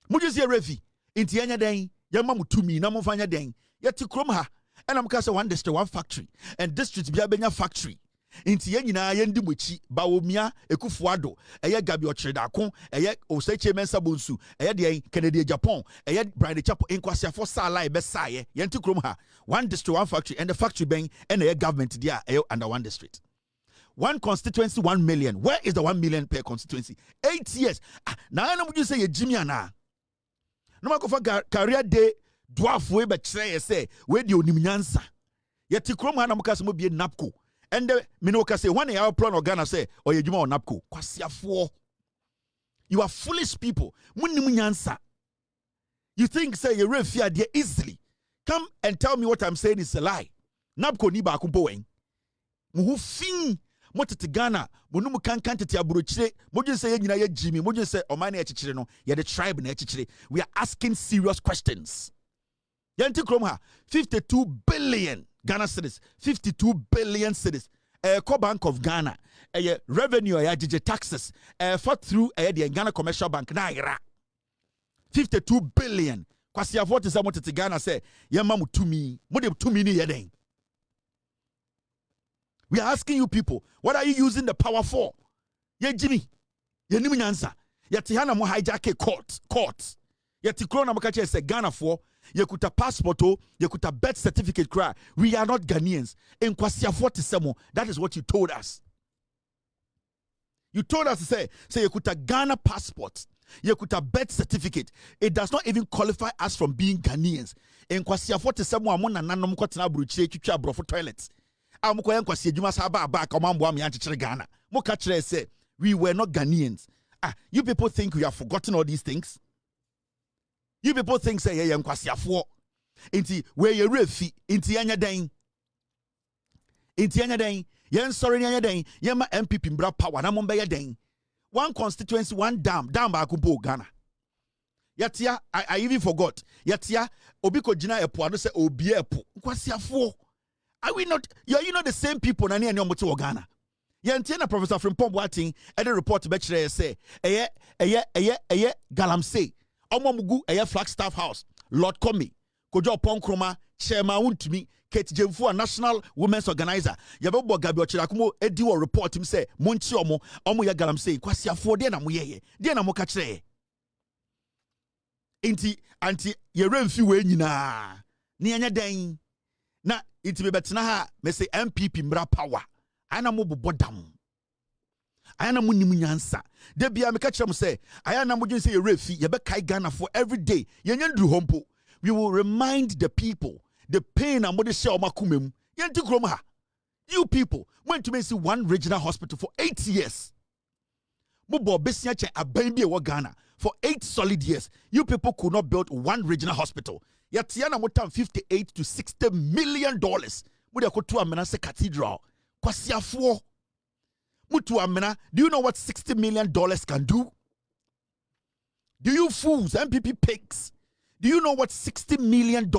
Mu just here refi. Inti anya den yama mu tumi na mo fanya den. Yanti kroma ha. And I'm say one district one factory and district bia benya factory. Inti ye nyina ye ndi mochi Baomia Ekufuado eye Gabi Ochredako eye Oseche Mensa Bonsu eye de Kennedy Japan eye Brian Chapo Inkwasiafo sala e be saye ye nti krom ha one district one factory and the factory ben and eye government there eye under one district one constituency 1 million. Where is the 1 million per constituency? 8 years na na muju say ye Jimmy ana no makofa career day dwarf we be kire say we de onimnyansa ye ti krom ha na muka so bie napco. And the Minoka say, one year plan or Ghana say, or you juma or napco. Kwasiafo. You are foolish people. Munimunyansa. You think say you refia there easily. Come and tell me what I'm saying is a lie. Napco ni ba kumpoeng. Muhu fin. Motete Ghana. Monumu kankante ti aburochire. Moju say yina ye Jimmy. Moju say omani echichire no. Ye the tribe na echichire. We are asking serious questions. Yanti kromha 52 billion. Ghana cedis, 52 billion cedis. Core Bank of Ghana, revenue, taxes, fought through the Ghana Commercial Bank, Naira. 52 billion. Kwasi avote sa mote Ghana say, yamamu to me, mode to me ni yeden. We are asking you people, what are you using the power for? Ye Jimmy, ye nimu nyansa, ye tihana mo hijack court. Ye tikrona makache se Ghana for. Yekuta passport, yekuta birth certificate cry. We are not Ghanaians. In Kwasiafo Tisemo, that is what you told us. You told us to say you could have Ghana passport, you could have birth certificate. It does not even qualify us from being Ghanaians. En kwasi afo someone mo nananom kwatena bruchire twitwa brofo toilets. Amko yen kwasi adwuma sa ba komambo am yanchire Ghana. Mo ka kire say we were not Ghanaians. You people think we have forgotten all these things? You people think say yen kwasi afo. Inti where ye refi inti anya den. Inti anya den. Yen sorry anya den. Yema MPP mbra power na mo be ye den. One constituency, one dam ba kumpo Ghana. Yatia, I even forgot. Yatia, obiko jina epo ado se obi epo. Kwasi afo. Are we not? You know the same people na ni omoto Ghana. Yantia na Professor Frimpong Boateng ede report be kire say eye galamsey. Omomugu eye Flagstaff House. Lord Comey, Kojo Ponkroma, Chairman Untumi, Kate Jemfu, a National Women's Organizer. Yabebo Gabi Ochirakumo edi wo report him say monchi omo ya galamsey kwasi afo de na mo ye. De na mo ka kire. Inti anti ye remfi we nyina ne anya den na inti be betena ha me say MPP mbra power ana mo bobodam ana mo nim nyansa de bia me ka kire mo say ana mo dwen say ye refi ye be kai Ghana for every day ye nyandru hompo. We will remind the people the pain and what they share makumem yenti krom ha. You people went to see one regional hospital for 8 years. Mo bo besia che aban bi e wo Ghana. For 8 solid years, you people could not build one regional hospital. Yet, Tiana Motam $58 to $60 million. Mudia Kotu Amena se cathedral. Kwasia fo. Mutu Amena, do you know what $60 million can do? Do you fools, MPP pigs? Do you know what $60 million?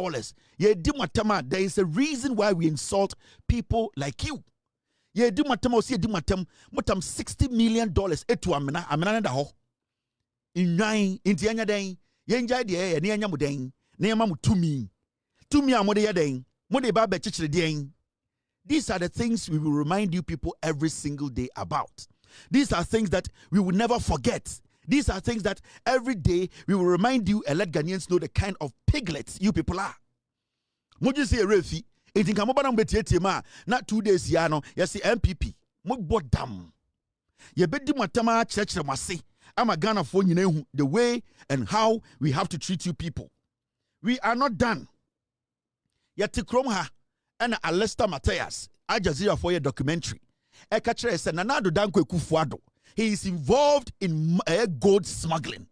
Ye dimatama, there is a reason why we insult people like you. Ye dimatama, si dimatam, mutam $60 million. Etu Amena, Amena da ho. Inyan inti anya den yenjai de ne anya muden ne yama mutumi amode ya den mode ba be chichire den. These are the things we will remind you people every single day about. These are things that we will never forget. These are things that every day we will remind you and let Ghanaians know the kind of piglets you people are. Moju say refi inti kamoba na mbetietie ma na 2 days ya no yesi MPP mo bodam ye bedi matama chirechire mwase. I'm a Ghana for you, the way and how we have to treat you people. We are not done. Yet Kromha and Alesta Matthias, Al Jazeera for your documentary. Ekachere said Nanado Dankwe Kufuado. He is involved in gold smuggling.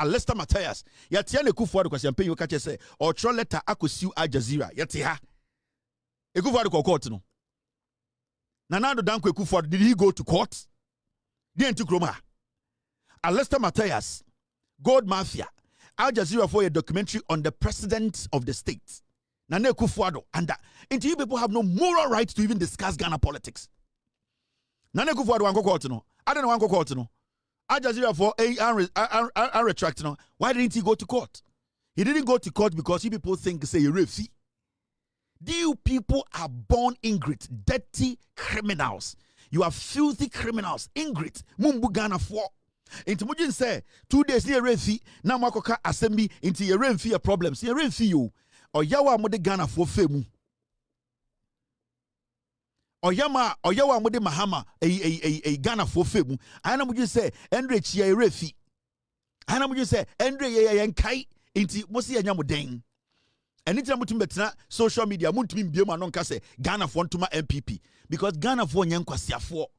Alesta Matthias, Yatiane Kufuado, because I'm paying you catch say, or tro letter Akusu Al Jazeera. Yatiha. Ekufuado ko court no. Nanado Dankwe Kufuado, did he go to court? Didn't Kromha. Alesta Matthias, Gold Mafia, Al Jazeera for a documentary on the president of the state. Nane Kufuado, and until you people have no moral right to even discuss Ghana politics. Nane Kufuado wanko court no. I don't know wanko court no. Al Jazeera for a retract no. Why didn't he go to court? He didn't go to court because you people think say you refi. You people are born ingrate, dirty criminals. You are filthy criminals, ingrate. Mumbu Ghana for. Into Mujin say 2 days near Renfi, now Makoka assembly into your Renfi problems. Your Renfi you or Yawa Mode Ghana for Femu. Or Yawa Mode Mahama a Ghana for Femu. I know what you say, Andre Chia Refi. I know what you say, Andre and Kai into Mosi and Yamudeng. And it's a social media, Muntim Bioma non Kase, Ghana for Tuma MPP. Because Ghana for Yankwasia for.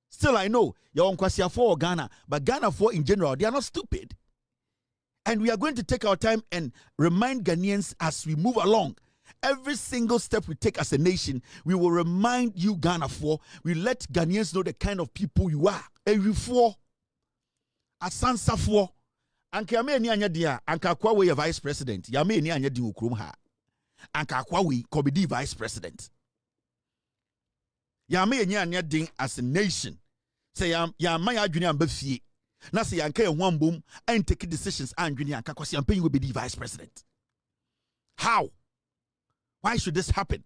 Still, I know you're on Kwasia for Ghana, but Ghana for in general, they are not stupid. And we are going to take our time and remind Ghanaians as we move along. Every single step we take as a nation, we will remind you, Ghana for. We let Ghanaians know the kind of people you are. Every for, a sansa for. Anka yame ni anya dia, anka kwa we vice president. Yame ni anya di ukrum ha. Anka kwa we kobidi vice president. Yame ni anya din as a nation. Say ya my adwene amba fie na say yanka ehwan bom and take decisions adwene yanka kwase yampa you will be the vice president. How? Why should this happen?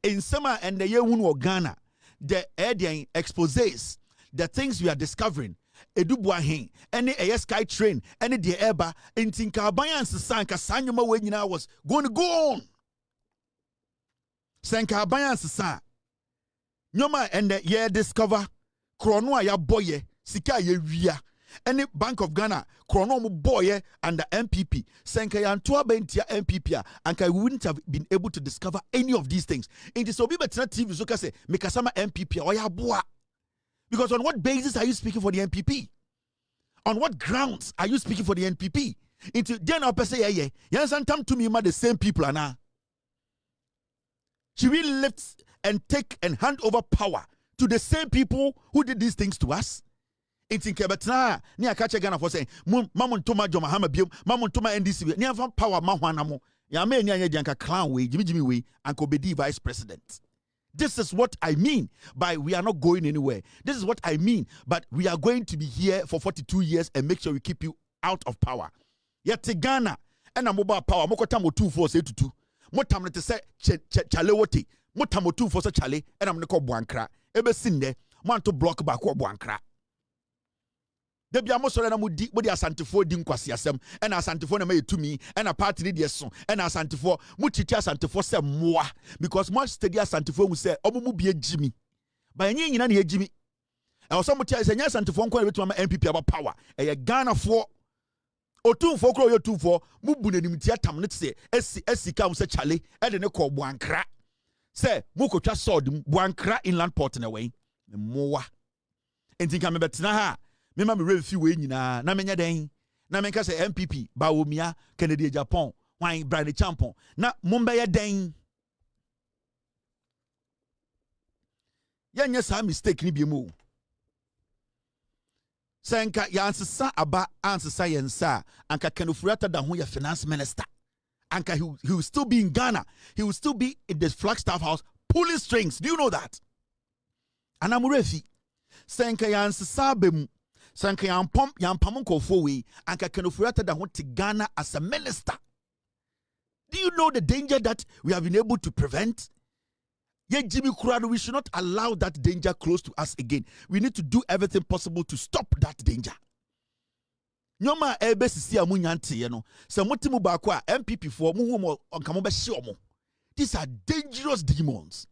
In summer and the year when Ghana, the exposés, the things we are discovering, edubuahin, any sky train, any the eba, in Tinkabayan Sanka Sanyuma when I was going to go on. Sankabayan San. Nyoma and the year discover krono ya boye sika ye wia any Bank of Ghana krono mo boye under MPP senka ya ntoa bentia MPP and I wouldn't have been able to discover any of these things. It is obi betena TV so ka say mekasama MPP oya boa. Because on what basis are you speaking for the NPP? On what grounds are you speaking for the NPP? Into then I'll say yeah. Yes, and come to me, the same people are now. She will lift and take and hand over power to the same people who did these things to us. It's in Kebetna, near catch Ghana for saying, Mamon Toma Jomahama Bium, Mamon Toma NDC, near from power Mahuanamo, Yame Yanka Clown way, Jimmy way, and Kobedi vice president. This is what I mean by we are not going anywhere. This is what I mean, but we are going to be here for 42 years and make sure we keep you out of power. Yet Ghana and a mobile power, Mokotamo 2-4-8-2. Motam to say Chalewote, Motamo 2-4 Chale, and I'm going to Buankra. Ebe Sinde, want to block back or Buankra. Debi amosore na mudi asantefo di nkwasi asem na asantefo na me to me na party ni de so na asantefo mu chichi asantefo se moa because much study asantefo mu se omumu bia gimi ba enyi nyina na egimi e oso mu tia se nya asantefo nko na betu ma MPP aba power e Ghana fo otumfo kro yo tumfo mu bu nanim tia tam ne se esika mu se chale e de ne ko Buankra se mu kotwa sword mu Buankra inland port na we moa entinka me betena ha me ma me refi we nyina na menya den na menka se MPP Bawumia Kennedy Japan wan Brian Champon na mombe ye den yenya sa mistake ni bi mu senka ya ansesa aba ansesa yensa anka ofori-atta da ho ya finance minister anka he will still be in Ghana, he will still be in the Flagstaff house pulling strings. Do you know that? Anamurefi senka ya ansesa bemu sanka yampam nkofo we anka ofori-atta da ho te Ghana as a minister. Do you know the danger that we have been able to prevent? Jimmy Kurado, we should not allow that danger close to us again. We need to do everything possible to stop that danger. Nyoma ebe sisi amu nyanti yeno. Se motimu bakwa MPP for mu mo onkamobe shiomo. These are dangerous demons.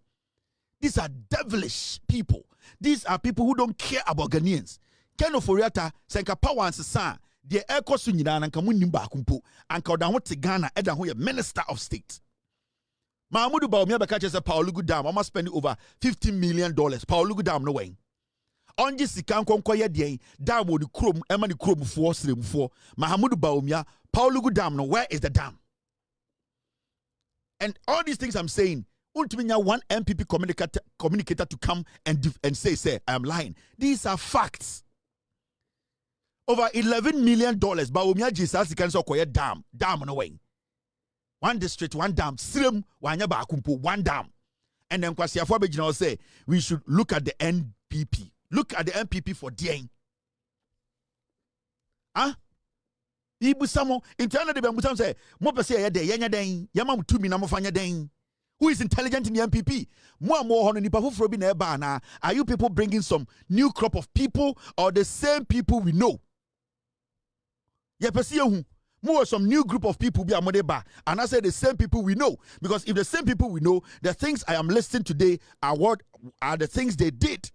These are devilish people. These are people who don't care about Ghanaians. Ken ofori-atta senka power ansesa de ekosu nyina nanka munnim ba kumpo anka oda ho te Ghana eda ho ye minister of state. Mahmoud Bawumia beka chese Paulugu Dam almost spending over $15 million. Paulugu Dam no way. Onji sika nkonko ye de dam wo di krom ema ni krom fo sremfo. Mahmoud Bawumia Paulugu Dam no, where is the dam? And all these things I'm saying, ultimately one MPP communicator to come and say I am lying. These are facts. Over $11 million Bawumia Jesus can so koye dam no way. One district, one dam, Srim, Wanyaba Akumpo, one dam. And then Kwasi Afobejina say we should look at the NPP. Look at the NPP for Dea. Huh? Ibusamo, internal de Bambusam say, Mopase de Yanya Dane, Yamam Tumi Namofanya Dane. Who is intelligent in the NPP? More on the are you people bringing some new crop of people or the same people we know? Yapasiyahu. More some new group of people be amodeba, and I say the same people we know, because if the same people we know, the things I am listing today are what are the things they did.